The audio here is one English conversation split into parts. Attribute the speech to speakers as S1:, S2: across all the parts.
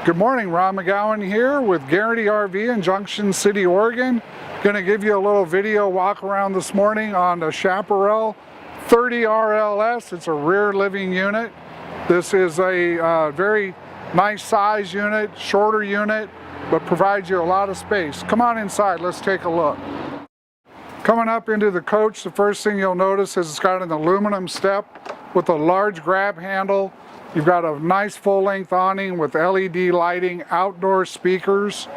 S1: Good morning, Ron.McGowen here with Guaranty RV in Junction City, Oregon. Going to give you a little video walk around this morning on the Chaparral 30 RLS. It's a rear living unit. This is a very nice size unit, shorter unit, but provides you a lot of space. Come on inside, let's take a look. Coming up into the coach, the first thing you'll notice is it's got an aluminum step with a large grab handle. You've got a nice full-length awning with LED lighting, outdoor speakers.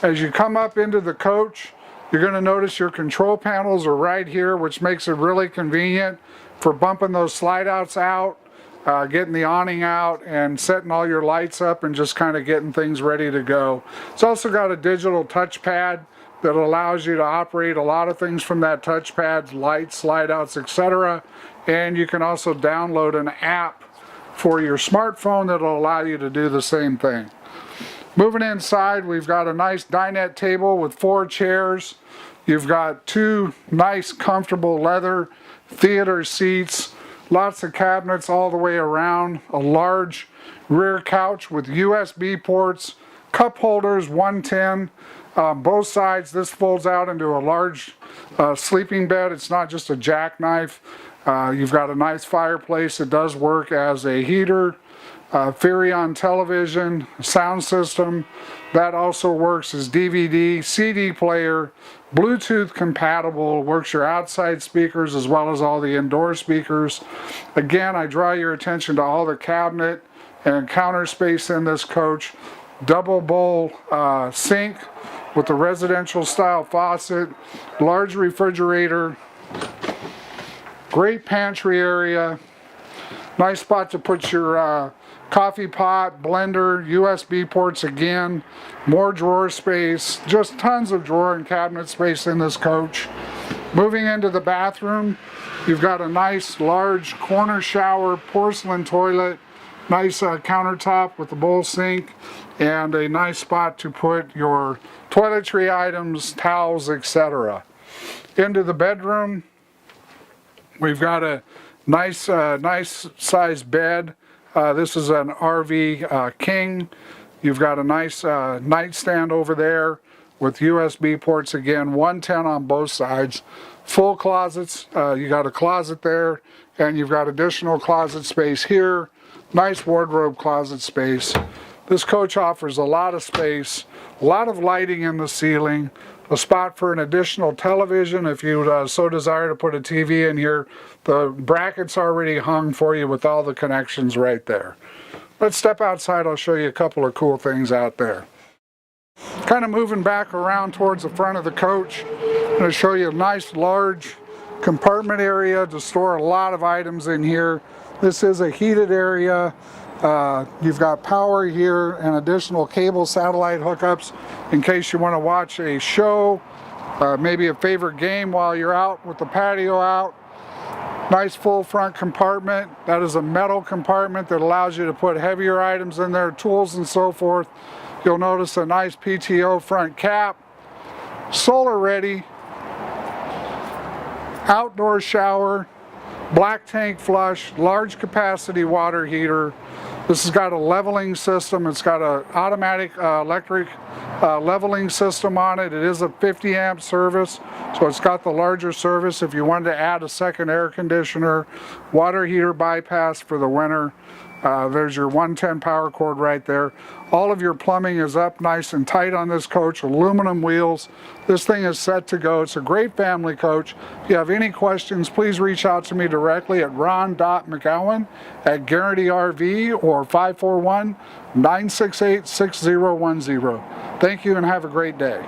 S1: As you come up into the coach, you're going to notice your control panels are right here, which makes it really convenient for bumping those slide outs out, getting the awning out, and setting all your lights up and just kind of getting things ready to go. It's also got a digital touchpad that allows you to operate a lot of things from that touchpad, lights, slide outs, etc. And you can also download an app for your smartphone that will allow you to do the same thing. Moving inside, we've got a nice dinette table with 4 chairs. You've got 2 nice, comfortable leather theater seats, lots of cabinets all the way around, a large rear couch with USB ports, cup holders, 110. Both sides. This folds out into a large sleeping bed. It's not just a jackknife. You've got a nice fireplace. It does work as a heater, Furion television, sound system. That also works as DVD, CD player, Bluetooth compatible, works your outside speakers as well as all the indoor speakers. Again, I draw your attention to all the cabinet and counter space in this coach. Double bowl sink with the residential style faucet, large refrigerator, great pantry area, nice spot to put your coffee pot, blender, USB ports again, more drawer space, just tons of drawer and cabinet space in this coach. Moving into the bathroom, you've got a nice large corner shower, porcelain toilet, nice countertop with a bowl sink, and a nice spot to put your toiletry items, towels, etc. Into the bedroom, we've got a nice size bed. This is an RV King. You've got a nice nightstand over there with USB ports again, 110 on both sides. Full closets. You got a closet there, and you've got additional closet space here. Nice wardrobe closet space. This coach offers a lot of space, a lot of lighting in the ceiling, a spot for an additional television if you so desire to put a TV in here. The bracket's already hung for you with all the connections right there. Let's step outside. I'll show you a couple of cool things out there. Kind of moving back around towards the front of the coach, I'm going to show you a nice large compartment area to store a lot of items in here. This is a heated area. You've got power here and additional cable satellite hookups in case you want to watch a show, maybe a favorite game while you're out with the patio out. Nice full front compartment. That is a metal compartment that allows you to put heavier items in there, tools and so forth. You'll notice a nice PTO front cap, solar ready, outdoor shower, black tank flush, large capacity water heater. This has got a leveling system. It's got an automatic electric leveling system on it. It is a 50 amp service, so it's got the larger service if you wanted to add a second air conditioner, water heater bypass for the winter. There's your 110 power cord right there. All of your plumbing is up nice and tight on this coach, aluminum wheels. This thing is set to go. It's a great family coach. If you have any questions, please reach out to me directly at Ron.McGowen at Guaranty RV or 541-968-6010. Thank you and have a great day.